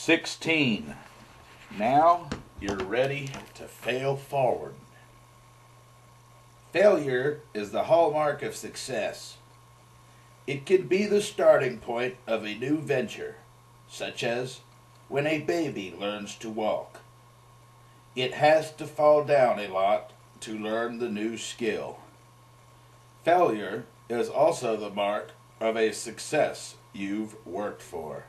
16. Now you're ready to fail forward. Failure is the hallmark of success. It can be the starting point of a new venture, such as when a baby learns to walk. It has to fall down a lot to learn the new skill. Failure is also the mark of a success you've worked for.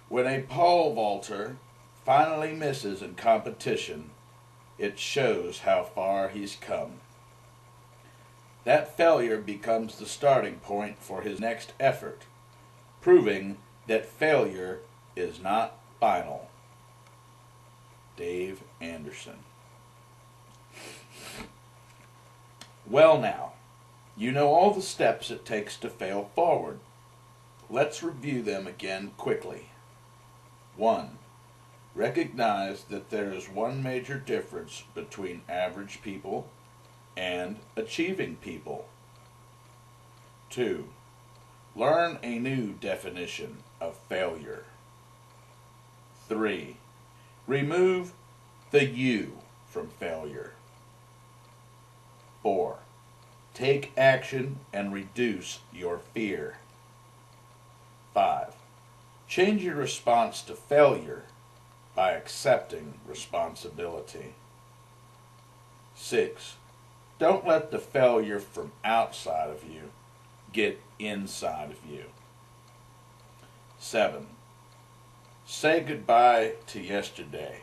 When a pole vaulter finally misses in competition, it shows how far he's come. That failure becomes the starting point for his next effort, proving that failure is not final. Dave Anderson. Well now, you know all the steps it takes to fail forward. Let's review them again quickly. 1. Recognize that there is one major difference between average people and achieving people. 2. Learn a new definition of failure. 3. Remove the you from failure. 4. Take action and reduce your fear. 5. Change your response to failure by accepting responsibility. 6. Don't let the failure from outside of you get inside of you. 7. Say goodbye to yesterday.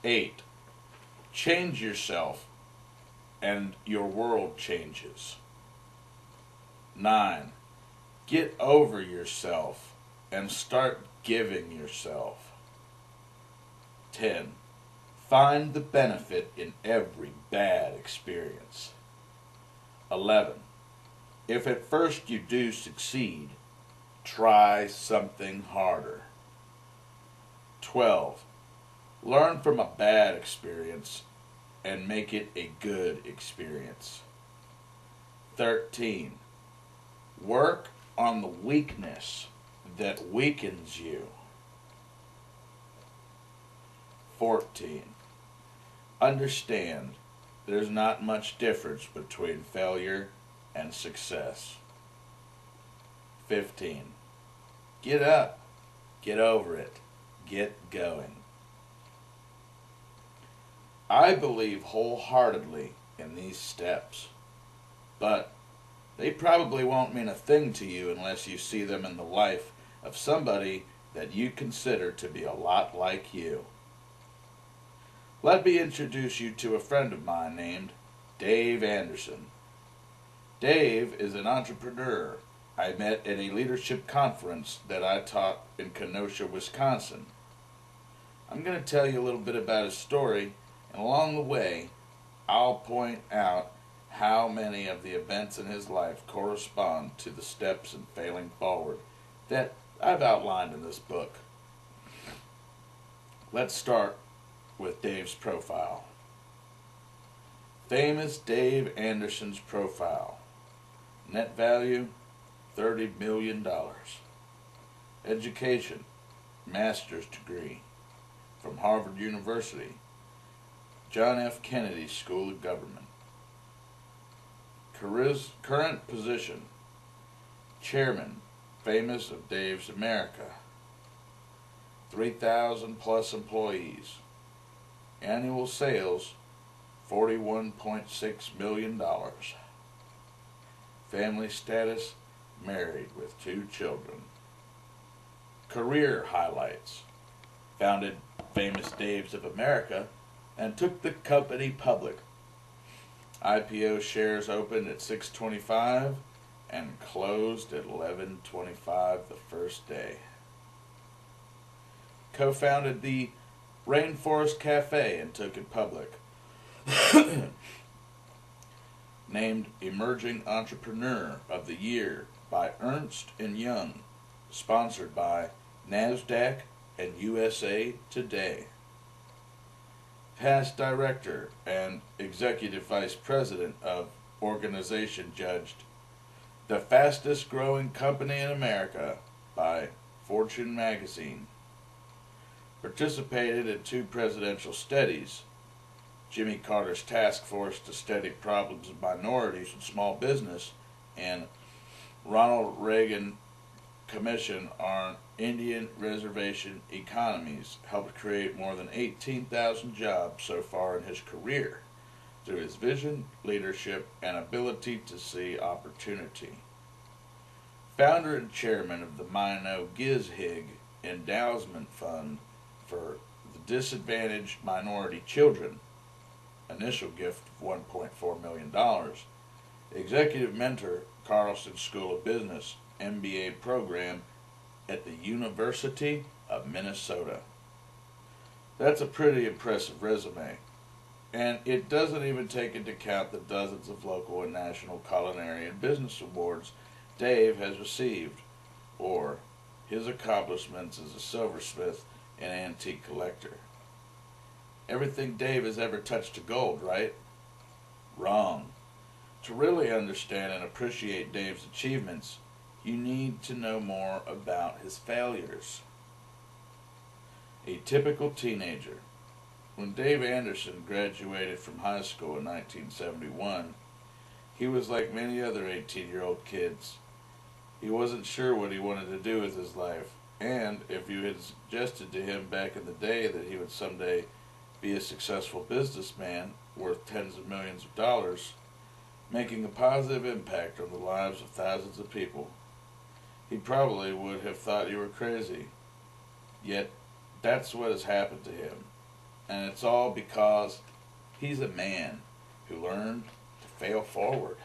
8. Change yourself and your world changes. 9. Get over yourself and start giving yourself. 10. Find the benefit in every bad experience. 11. If at first you do succeed, try something harder. 12. Learn from a bad experience and make it a good experience. 13. Work on the weakness that weakens you. 14. Understand there's not much difference between failure and success. 15. Get up, get over it, get going. I believe wholeheartedly in these steps, but they probably won't mean a thing to you unless you see them in the life of somebody that you consider to be a lot like you. Let me introduce you to a friend of mine named Dave Anderson. Dave is an entrepreneur I met at a leadership conference that I taught in Kenosha, Wisconsin. I'm going to tell you a little bit about his story, and along the way, I'll point out how many of the events in his life correspond to the steps in failing forward that I've outlined in this book. Let's start with Dave's profile. Famous Dave Anderson's profile. Net value, $30 million. Education, master's degree from Harvard University, John F. Kennedy School of Government. Current position, chairman, famous of Dave's America. 3,000 plus employees. Annual sales, $41.6 million. Family status, married with 2 children. Career highlights. Founded Famous Daves of America and took the company public. IPO shares opened at $6.25 and closed at $11.25 the first day. Co-founded the Rainforest Cafe and took it public. Named Emerging Entrepreneur of the Year by Ernst & Young, sponsored by NASDAQ and USA Today. Past director and executive vice president of organization judged the fastest growing company in America by Fortune magazine. Participated in 2 presidential studies, Jimmy Carter's task force to study problems of minorities and small business, and Ronald Reagan Commission on Indian Reservation Economies, helped create more than 18,000 jobs so far in his career through his vision, leadership, and ability to see opportunity. Founder and chairman of the Mino Gizhig Endowment Fund for the Disadvantaged Minority Children, initial gift of $1.4 million, executive mentor, Carlson School of Business, MBA program at the University of Minnesota. That's a pretty impressive resume, and it doesn't even take into account the dozens of local and national culinary and business awards Dave has received, or his accomplishments as a silversmith and antique collector. Everything Dave has ever touched to gold, right? Wrong. To really understand and appreciate Dave's achievements, you need to know more about his failures. A typical teenager. When Dave Anderson graduated from high school in 1971, he was like many other 18-year-old kids. He wasn't sure what he wanted to do with his life, and if you had suggested to him back in the day that he would someday be a successful businessman worth tens of millions of dollars, making a positive impact on the lives of thousands of people, he probably would have thought you were crazy. Yet, that's what has happened to him. And it's all because he's a man who learned to fail forward.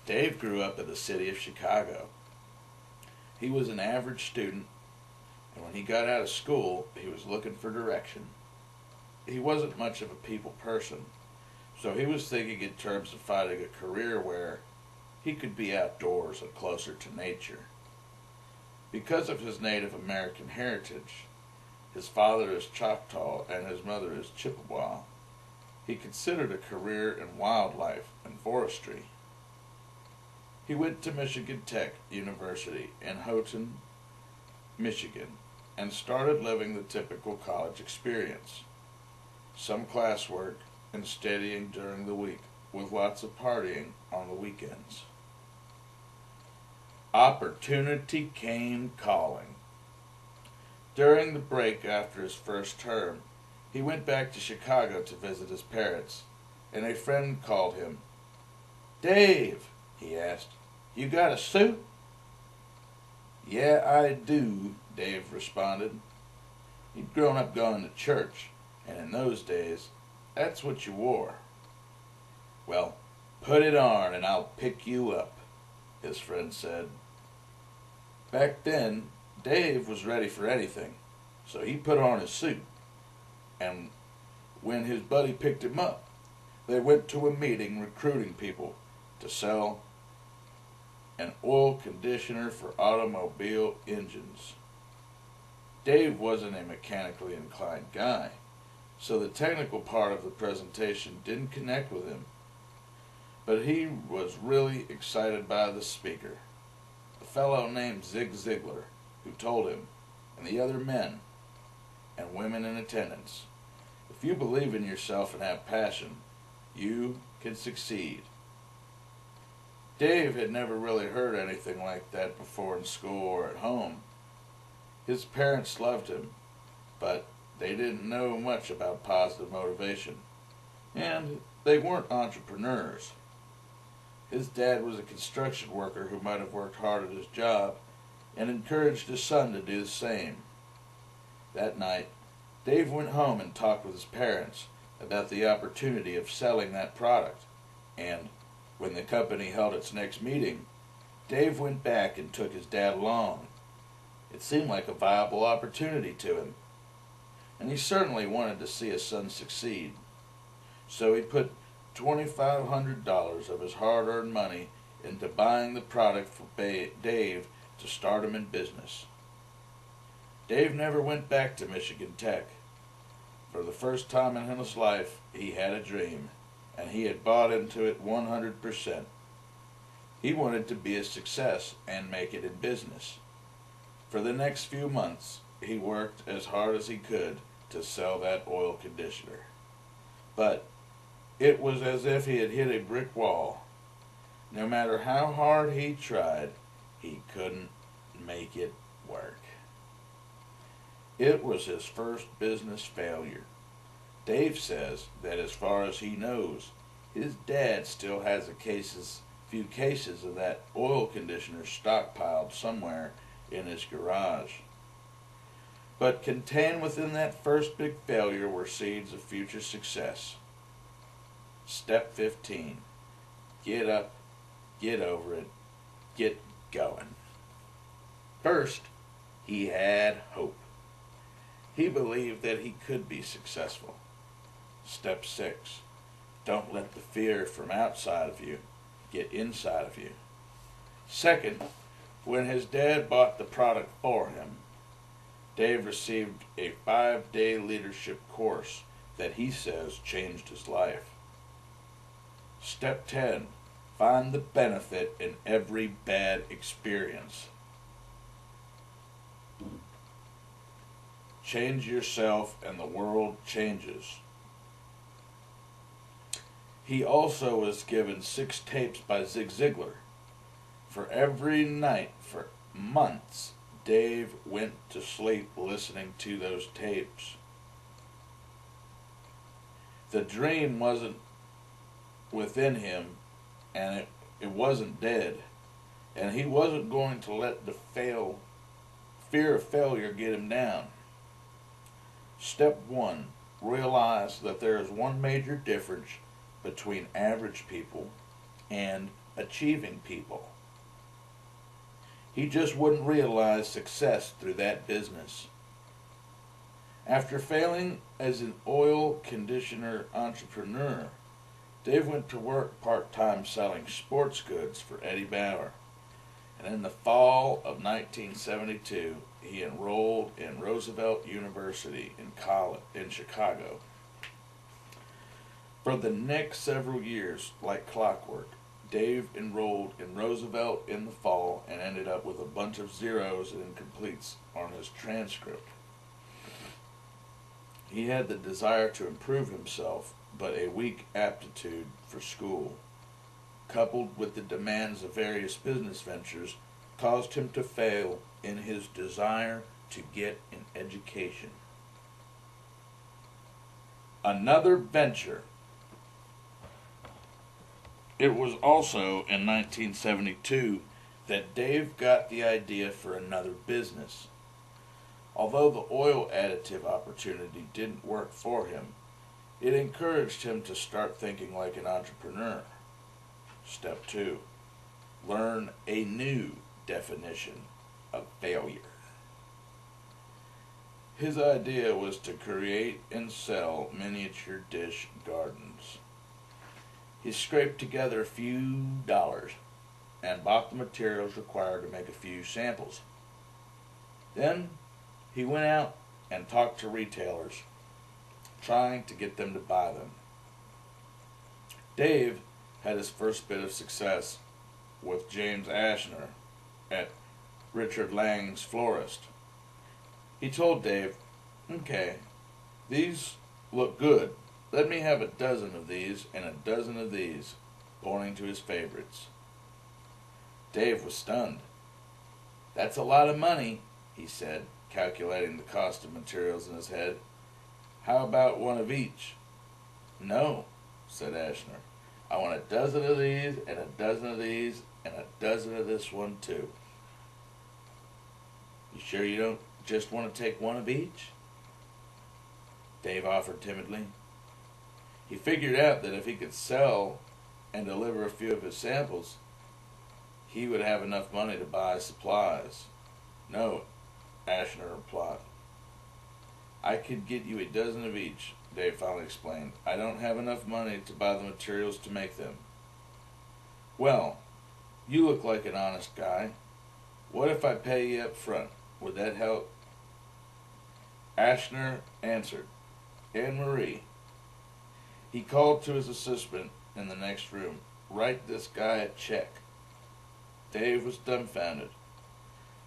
Dave grew up in the city of Chicago. He was an average student, and when he got out of school, he was looking for direction. He wasn't much of a people person, so he was thinking in terms of finding a career where he could be outdoors and closer to nature. Because of his Native American heritage, his father is Choctaw and his mother is Chippewa, he considered a career in wildlife and forestry. He went to Michigan Tech University in Houghton, Michigan, and started living the typical college experience. Some classwork and studying during the week, with lots of partying on the weekends. Opportunity came calling. During the break after his first term, he went back to Chicago to visit his parents, and a friend called him. "Dave," he asked, "you got a suit?" "Yeah, I do," Dave responded. He'd grown up going to church, and in those days, that's what you wore. "Well, put it on and I'll pick you up," his friend said. Back then, Dave was ready for anything, so he put on his suit. And when his buddy picked him up, they went to a meeting recruiting people to sell an oil conditioner for automobile engines. Dave wasn't a mechanically inclined guy, so the technical part of the presentation didn't connect with him. But he was really excited by the speaker, a fellow named Zig Ziglar, who told him, and the other men and women in attendance, if you believe in yourself and have passion, you can succeed. Dave had never really heard anything like that before in school or at home. His parents loved him, but they didn't know much about positive motivation, and they weren't entrepreneurs. His dad was a construction worker who might have worked hard at his job and encouraged his son to do the same. That night, Dave went home and talked with his parents about the opportunity of selling that product, and when the company held its next meeting, Dave went back and took his dad along. It seemed like a viable opportunity to him, and he certainly wanted to see his son succeed. So he put $2,500 of his hard-earned money into buying the product for Dave to start him in business. Dave never went back to Michigan Tech. For the first time in his life, he had a dream, and he had bought into it 100%. He wanted to be a success and make it in business. For the next few months, he worked as hard as he could to sell that oil conditioner. But it was as if he had hit a brick wall. No matter how hard he tried, he couldn't make it work. It was his first business failure. Dave says that as far as he knows, his dad still has few cases of that oil conditioner stockpiled somewhere in his garage. But contained within that first big failure were seeds of future success. Step 15. Get up, get over it, get going. First, he had hope. He believed that he could be successful. Step 6. Don't let the fear from outside of you get inside of you. Second, when his dad bought the product for him, Dave received a 5-day leadership course that he says changed his life. Step 10. Find the benefit in every bad experience. Change yourself and the world changes. He also was given 6 tapes by Zig Ziglar. For every night for months, Dave went to sleep listening to those tapes. The dream wasn't within him, and it wasn't dead. And he wasn't going to let the fear of failure get him down. Step 1. Realize that there is one major difference between average people and achieving people. He just wouldn't realize success through that business. After failing as an oil conditioner entrepreneur, Dave went to work part-time selling sports goods for Eddie Bauer. And in the fall of 1972, he enrolled in Roosevelt University in Chicago. For the next several years, like clockwork, Dave enrolled in Roosevelt in the fall and ended up with a bunch of zeros and incompletes on his transcript. He had the desire to improve himself, but a weak aptitude for school, coupled with the demands of various business ventures, caused him to fail in his desire to get an education. Another venture. It was also in 1972 that Dave got the idea for another business. Although the oil additive opportunity didn't work for him, it encouraged him to start thinking like an entrepreneur. Step 2. Learn a new definition of failure. His idea was to create and sell miniature dish gardens. He scraped together a few dollars and bought the materials required to make a few samples. Then he went out and talked to retailers, trying to get them to buy them. Dave had his first bit of success with James Ashner at Richard Lang's florist. He told Dave, "Okay, these look good. Let me have a dozen of these and a dozen of these," pointing to his favorites. Dave was stunned. "That's a lot of money," he said, calculating the cost of materials in his head. "How about one of each?" "No," said Ashner. "I want a dozen of these and a dozen of these and a dozen of this one too." "You sure you don't just want to take one of each?" Dave offered timidly. He figured out that if he could sell and deliver a few of his samples, he would have enough money to buy supplies. "No," Ashner replied. "I could get you a dozen of each," Dave finally explained. "I don't have enough money to buy the materials to make them." "Well, you look like an honest guy. What if I pay you up front? Would that help?" Ashner answered, "Anne-Marie." He called to his assistant in the next room, "Write this guy a check." Dave was dumbfounded.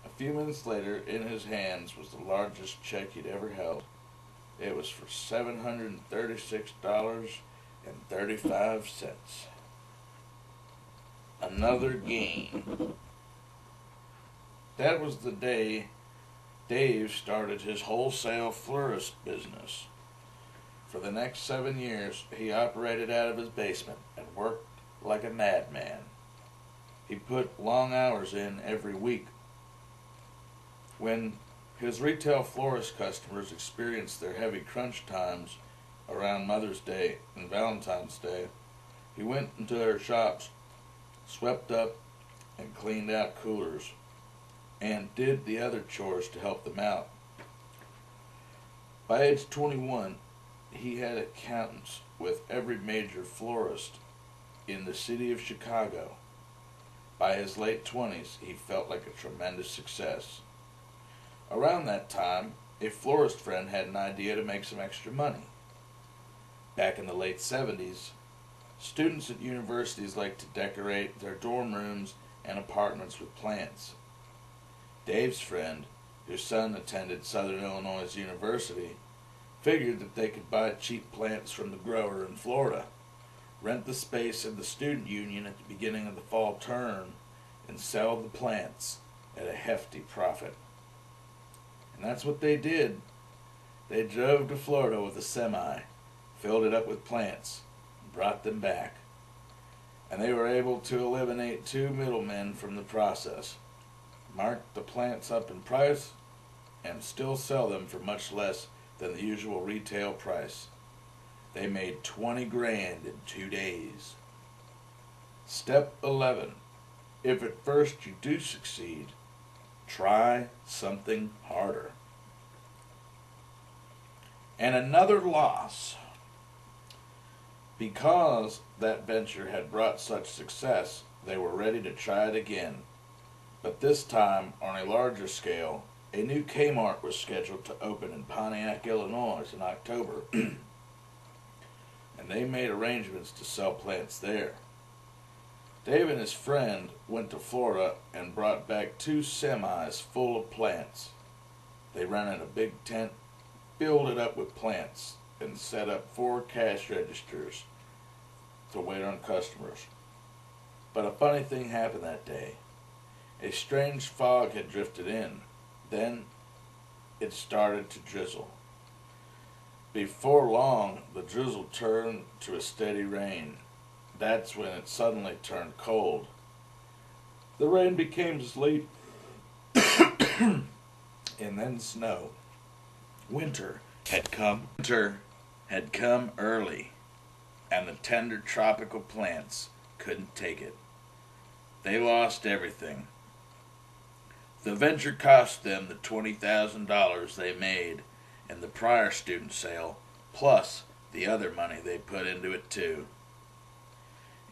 A few minutes later, in his hands was the largest check he'd ever held. It was for $736.35. Another gain. That was the day Dave started his wholesale florist business. For the next 7 years, he operated out of his basement and worked like a madman. He put long hours in every week. When his retail florist customers experienced their heavy crunch times around Mother's Day and Valentine's Day, he went into their shops, swept up and cleaned out coolers, and did the other chores to help them out. By age 21, he had accountants with every major florist in the city of Chicago. By his late 20s, he felt like a tremendous success. Around that time, a florist friend had an idea to make some extra money. Back in the late 70s, students at universities liked to decorate their dorm rooms and apartments with plants. Dave's friend, whose son attended Southern Illinois University, figured that they could buy cheap plants from the grower in Florida, rent the space in the student union at the beginning of the fall term, and sell the plants at a hefty profit. And that's what they did. They drove to Florida with a semi, filled it up with plants, and brought them back. And they were able to eliminate 2 middlemen from the process, mark the plants up in price, and still sell them for much less than the usual retail price. They made 20 grand in 2 days. Step 11. If at first you do succeed, try something harder. And another loss. Because that venture had brought such success, they were ready to try it again. But this time, on a larger scale, a new Kmart was scheduled to open in Pontiac, Illinois in October, and they made arrangements to sell plants there. Dave and his friend went to Florida and brought back 2 semis full of plants. They rented a big tent, filled it up with plants, and set up 4 cash registers to wait on customers. But a funny thing happened that day. A strange fog had drifted in. Then it started to drizzle. Before long, the drizzle turned to a steady rain. That's when it suddenly turned cold. The rain became sleet, and then snow. Winter had come. Winter had come early, and the tender tropical plants couldn't take it. They lost everything. The venture cost them the $20,000 they made in the prior student sale, plus the other money they put into it too.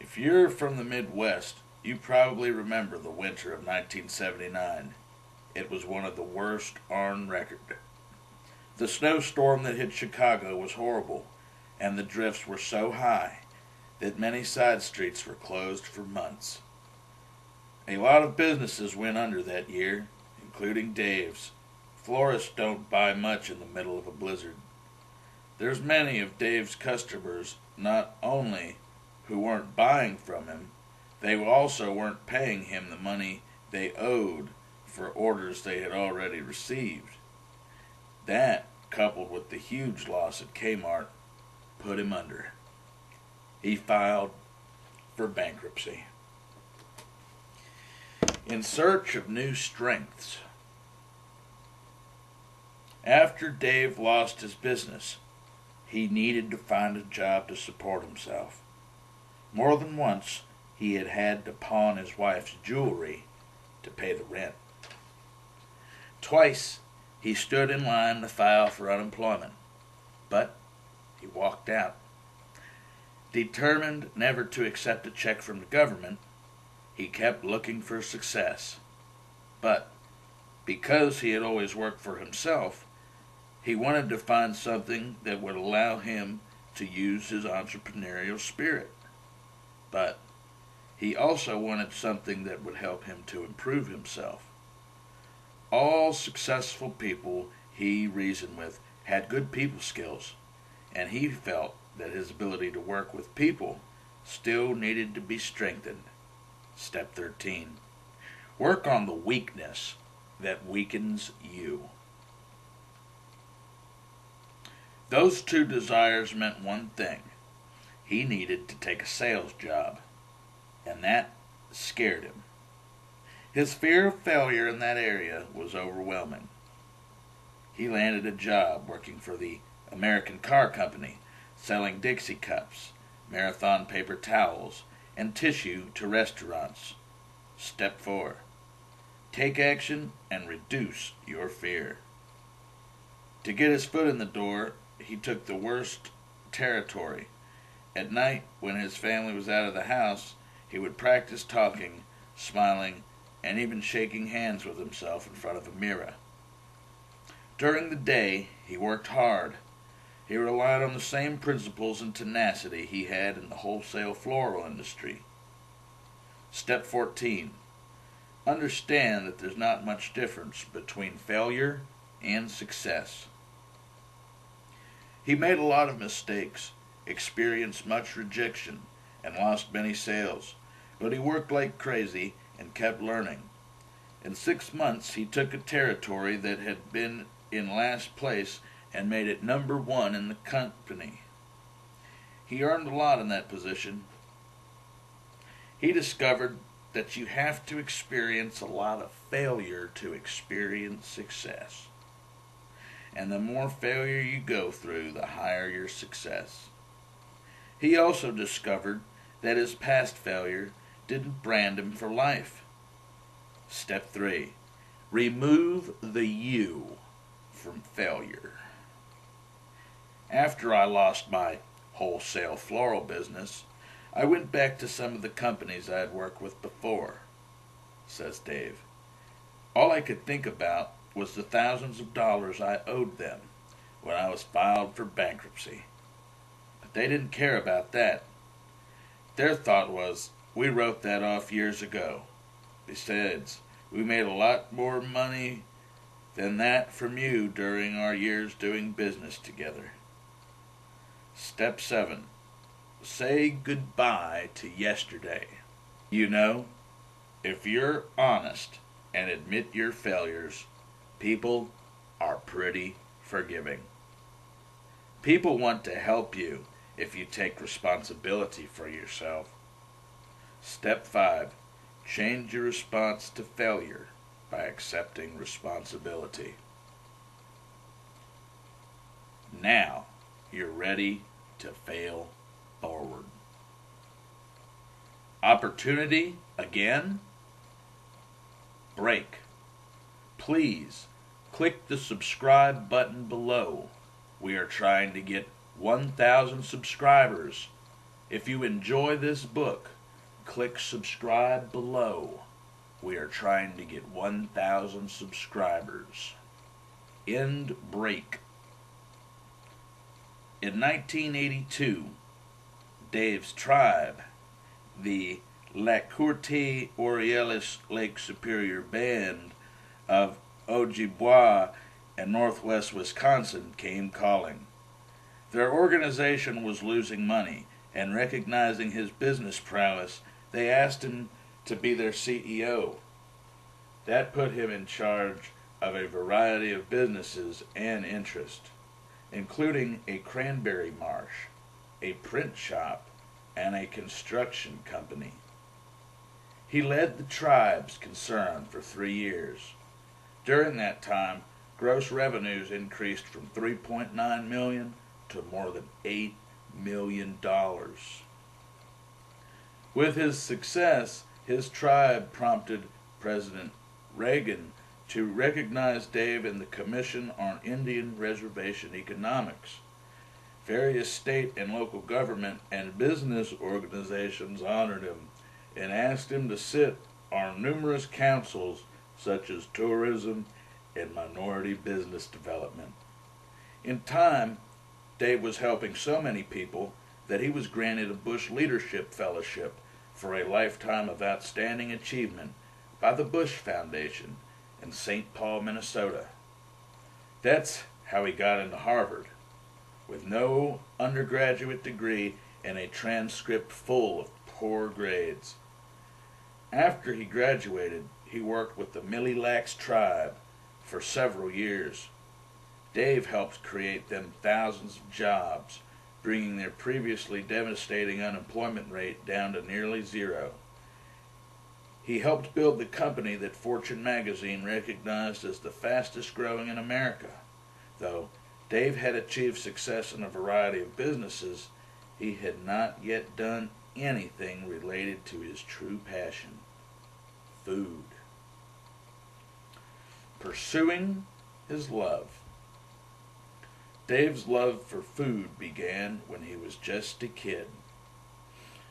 If you're from the Midwest, you probably remember the winter of 1979. It was one of the worst on record. The snowstorm that hit Chicago was horrible, and the drifts were so high that many side streets were closed for months. A lot of businesses went under that year, including Dave's. Florists don't buy much in the middle of a blizzard. There's many of Dave's customers not only who weren't buying from him, they also weren't paying him the money they owed for orders they had already received. That, coupled with the huge loss at Kmart, put him under. He filed for bankruptcy. In search of new strengths. After Dave lost his business, he needed to find a job to support himself. More than once, he had had to pawn his wife's jewelry to pay the rent. Twice, he stood in line to file for unemployment, but he walked out. Determined never to accept a check from the government, he kept looking for success. But because he had always worked for himself, he wanted to find something that would allow him to use his entrepreneurial spirit. But he also wanted something that would help him to improve himself. All successful people he reasoned with had good people skills, and he felt that his ability to work with people still needed to be strengthened. Step 13. Work on the weakness that weakens you. Those two desires meant one thing. He needed to take a sales job, and that scared him. His fear of failure in that area was overwhelming. He landed a job working for the American Car Company, selling Dixie cups, Marathon paper towels, and tissue to restaurants. Step 4. Take action and reduce your fear. To get his foot in the door, he took the worst territory. At night, when his family was out of the house, he would practice talking, smiling, and even shaking hands with himself in front of a mirror. During the day, he worked hard. He relied on the same principles and tenacity he had in the wholesale floral industry. Step 14. Understand that there's not much difference between failure and success. He made a lot of mistakes, experienced much rejection, and lost many sales, but he worked like crazy and kept learning. In 6 months, he took a territory that had been in last place and made it number 1 in the company. He earned a lot in that position. He discovered that you have to experience a lot of failure to experience success. And the more failure you go through, the higher your success. He also discovered that his past failure didn't brand him for life. Step 3. Remove the you from failure. After I lost my wholesale floral business, I went back to some of the companies I had worked with before, says Dave. All I could think about was the thousands of dollars I owed them when I was filed for bankruptcy. But they didn't care about that. Their thought was, we wrote that off years ago. Besides, we made a lot more money than that from you during our years doing business together. Step 7. Say goodbye to yesterday. You know, if you're honest and admit your failures, people are pretty forgiving. People want to help you if you take responsibility for yourself. Step 5. Change your response to failure by accepting responsibility. Now you're ready to fail forward. Opportunity again? Break. Please click the subscribe button below. We are trying to get 1,000 subscribers. If you enjoy this book, click subscribe below. We are trying to get 1,000 subscribers. End break. In 1982, Dave's tribe, the La Courte Orielis Lake Superior Band of Ojibwa and northwest Wisconsin, came calling. Their organization was losing money, and recognizing his business prowess, they asked him to be their CEO. That put him in charge of a variety of businesses and interests, including a cranberry marsh, a print shop, and a construction company. He led the tribe's concern for 3 years. During that time, gross revenues increased from $3.9 million to more than $8 million. With his success, his tribe prompted President Reagan to recognize Dave in the Commission on Indian Reservation Economics. Various state and local government and business organizations honored him and asked him to sit on numerous councils such as tourism and minority business development. In time, Dave was helping so many people that he was granted a Bush Leadership Fellowship for a lifetime of outstanding achievement by the Bush Foundation in St. Paul, Minnesota. That's how he got into Harvard, with no undergraduate degree and a transcript full of poor grades. After he graduated, he worked with the Mille Lacs tribe for several years. Dave helped create them thousands of jobs, bringing their previously devastating unemployment rate down to nearly zero. He helped build the company that Fortune magazine recognized as the fastest growing in America. Though Dave had achieved success in a variety of businesses, he had not yet done anything related to his true passion: food. Pursuing his love. Dave's love for food began when he was just a kid.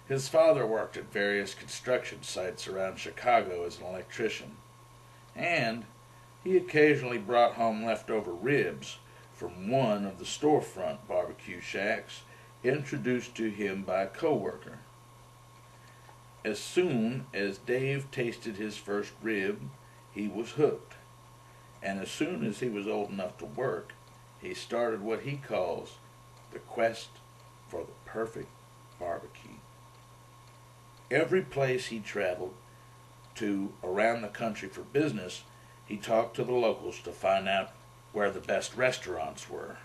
His father worked at various construction sites around Chicago as an electrician, and he occasionally brought home leftover ribs from one of the storefront barbecue shacks introduced to him by a coworker. As soon as Dave tasted his first rib, he was hooked, and as soon as he was old enough to work, he started what he calls the quest for the perfect barbecue. Every place he traveled to around the country for business, he talked to the locals to find out where the best restaurants were.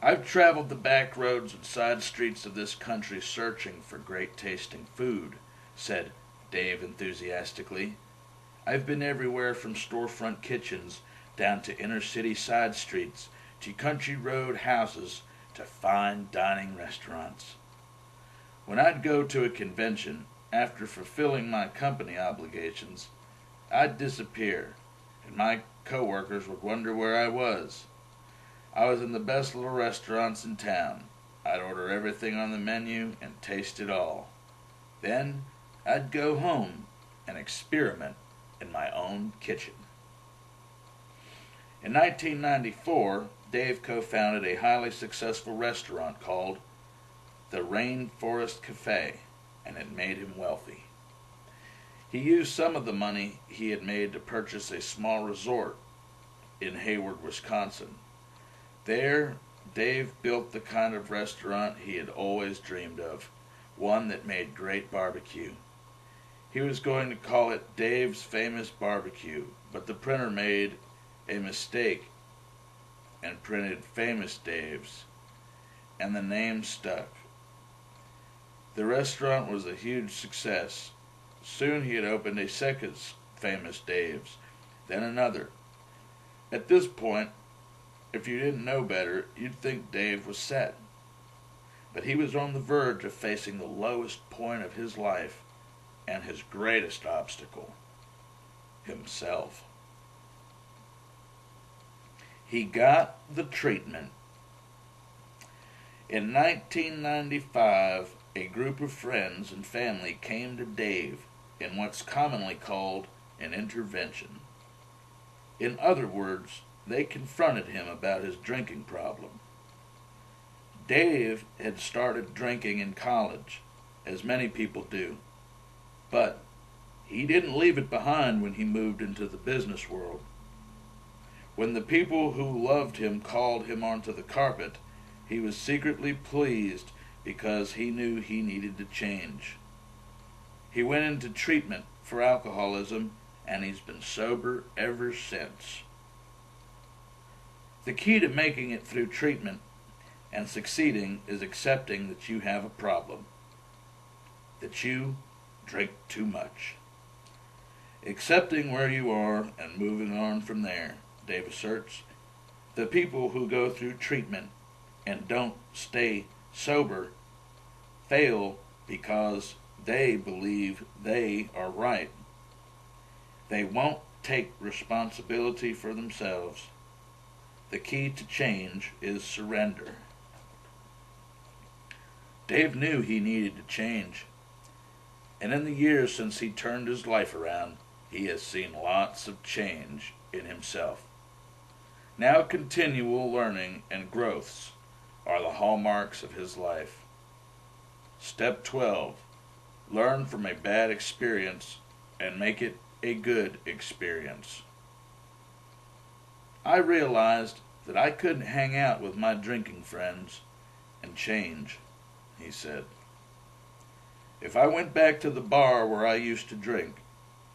I've traveled the back roads and side streets of this country searching for great tasting food, said Dave enthusiastically. I've been everywhere from storefront kitchens down to inner city side streets to country road houses to fine dining restaurants. When I'd go to a convention, after fulfilling my company obligations, I'd disappear, and my coworkers would wonder where I was. I was in the best little restaurants in town. I'd order everything on the menu and taste it all. Then I'd go home and experiment in my own kitchen. In 1994, Dave co-founded a highly successful restaurant called the Rainforest Cafe, and it made him wealthy. He used some of the money he had made to purchase a small resort in Hayward, Wisconsin. There, Dave built the kind of restaurant he had always dreamed of, one that made great barbecue. He was going to call it Dave's Famous Barbecue, but the printer made a mistake and printed Famous Dave's, and the name stuck. The restaurant was a huge success. Soon he had opened a second Famous Dave's, then another. At this point, if you didn't know better, you'd think Dave was set. But he was on the verge of facing the lowest point of his life and his greatest obstacle: himself. He got the treatment. In 1995, a group of friends and family came to Dave in what's commonly called an intervention. In other words, they confronted him about his drinking problem. Dave had started drinking in college, as many people do, but he didn't leave it behind when he moved into the business world. When the people who loved him called him onto the carpet, he was secretly pleased because he knew he needed to change. He went into treatment for alcoholism, and he's been sober ever since. The key to making it through treatment and succeeding is accepting that you have a problem, that you drink too much. Accepting where you are and moving on from there, Dave asserts. The people who go through treatment and don't stay sober fail because they believe they are right. They won't take responsibility for themselves. The key to change is surrender. Dave knew he needed to change, and in the years since he turned his life around, he has seen lots of change in himself. Now continual learning and growths are the hallmarks of his life. Step 12. Learn from a bad experience and make it a good experience. I realized that I couldn't hang out with my drinking friends and change, he said. If I went back to the bar where I used to drink,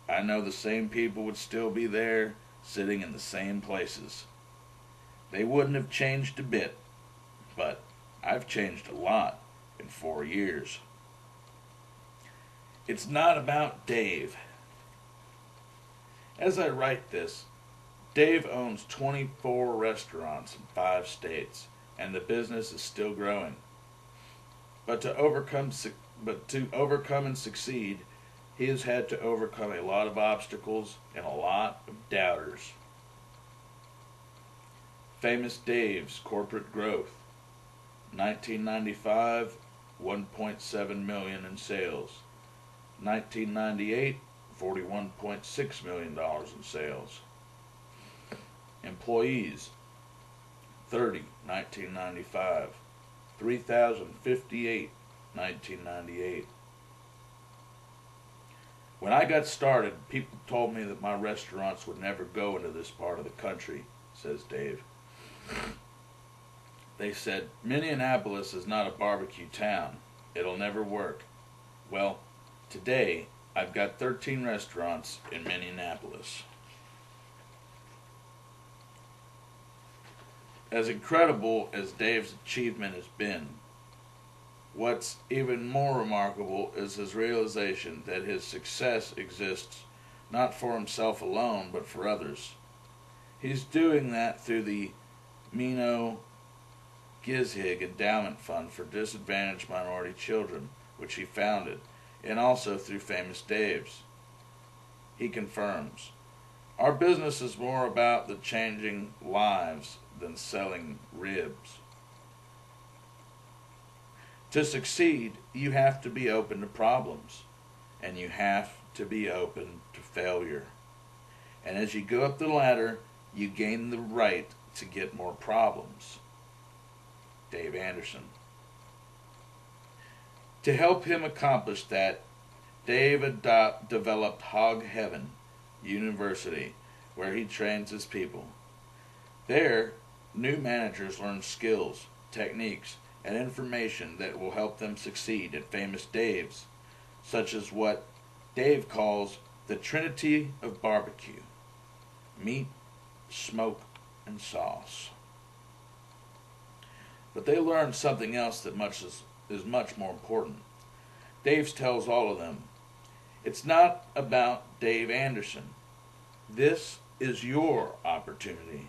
I know the same people would still be there, sitting in the same places. They wouldn't have changed a bit, but I've changed a lot in 4 years. It's not about Dave. As I write this, Dave owns 24 restaurants in 5 states, and the business is still growing. But to overcome and succeed, he has had to overcome a lot of obstacles and a lot of doubters. Famous Dave's corporate growth. 1995, $1.7 million in sales. 1998, $41.6 million in sales. Employees, 30, 1995. 3,058, 1998. When I got started, people told me that my restaurants would never go into this part of the country, says Dave. They said, Minneapolis is not a barbecue town. It'll never work. Well, today, I've got 13 restaurants in Minneapolis. As incredible as Dave's achievement has been, what's even more remarkable is his realization that his success exists not for himself alone, but for others. He's doing that through the Mino Gizhig Endowment Fund for Disadvantaged Minority Children, which he founded, and also through Famous Dave's. He confirms, our business is more about the changing lives than selling ribs. To succeed, you have to be open to problems, and you have to be open to failure. And as you go up the ladder, you gain the right to get more problems. Dave Anderson. To help him accomplish that, Dave developed Hog Heaven University, where he trains his people. There, new managers learn skills, techniques, and information that will help them succeed at Famous Dave's, such as what Dave calls the Trinity of Barbecue: meat, smoke, and sauce. But they learn something else that is much more important. Dave tells all of them, it's not about Dave Anderson. This is your opportunity.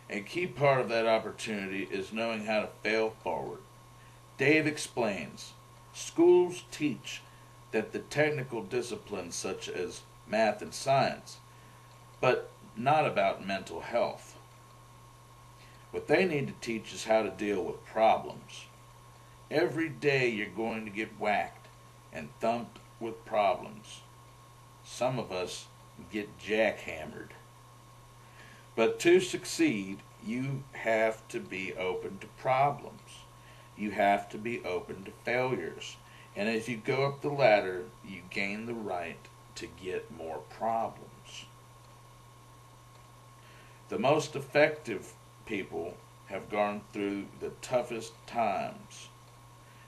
A key part of that opportunity is knowing how to fail forward. Dave explains, schools teach that the technical disciplines such as math and science, but not about mental health. What they need to teach is how to deal with problems. Every day you're going to get whacked and thumped with problems. Some of us get jackhammered. But to succeed, you have to be open to problems. You have to be open to failures. And as you go up the ladder, you gain the right to get more problems. The most effective people have gone through the toughest times.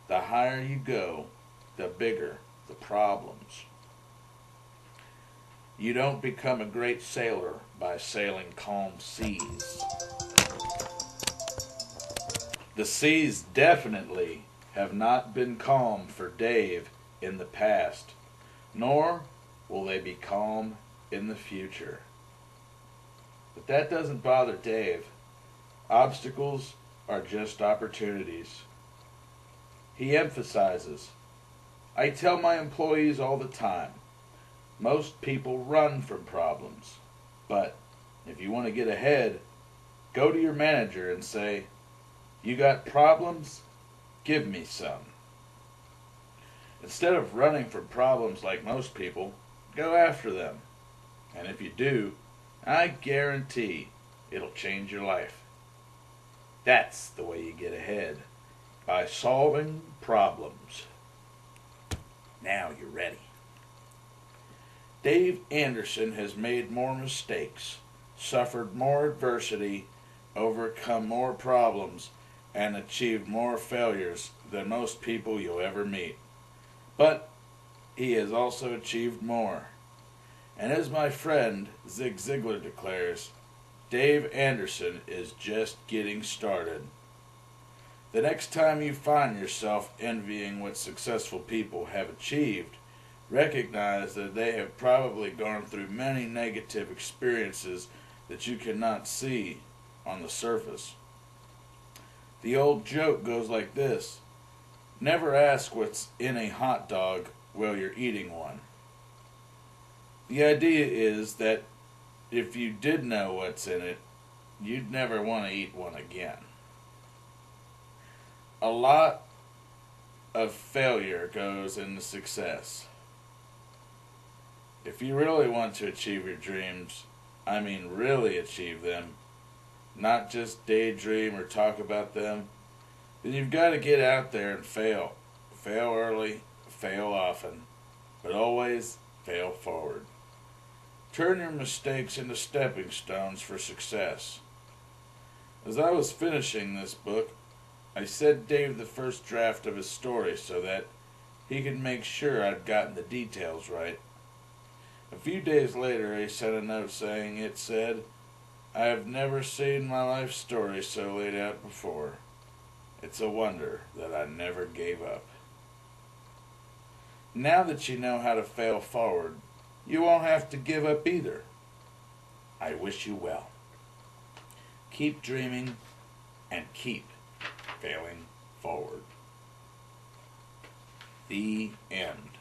The higher you go, the bigger the problems. You don't become a great sailor by sailing calm seas. The seas definitely have not been calm for Dave in the past, nor will they be calm in the future. But that doesn't bother Dave. Obstacles are just opportunities. He emphasizes, I tell my employees all the time, most people run from problems. But if you want to get ahead, go to your manager and say, you got problems? Give me some. Instead of running from problems like most people, go after them. And if you do, I guarantee it'll change your life. That's the way you get ahead, by solving problems. Now you're ready. Dave Anderson has made more mistakes, suffered more adversity, overcome more problems, and achieved more failures than most people you'll ever meet. But he has also achieved more. And as my friend Zig Ziglar declares, Dave Anderson is just getting started. The next time you find yourself envying what successful people have achieved, recognize that they have probably gone through many negative experiences that you cannot see on the surface. The old joke goes like this: never ask what's in a hot dog while you're eating one. The idea is that if you did know what's in it, you'd never want to eat one again. A lot of failure goes into success. If you really want to achieve your dreams, I mean really achieve them, not just daydream or talk about them, then you've got to get out there and fail. Fail early, fail often, but always fail forward. Turn your mistakes into stepping stones for success. As I was finishing this book, I sent Dave the first draft of his story so that he could make sure I'd gotten the details right. A few days later, he sent a note saying it said, "I have never seen my life story so laid out before. It's a wonder that I never gave up." Now that you know how to fail forward, you won't have to give up either. I wish you well. Keep dreaming and keep failing forward. The end.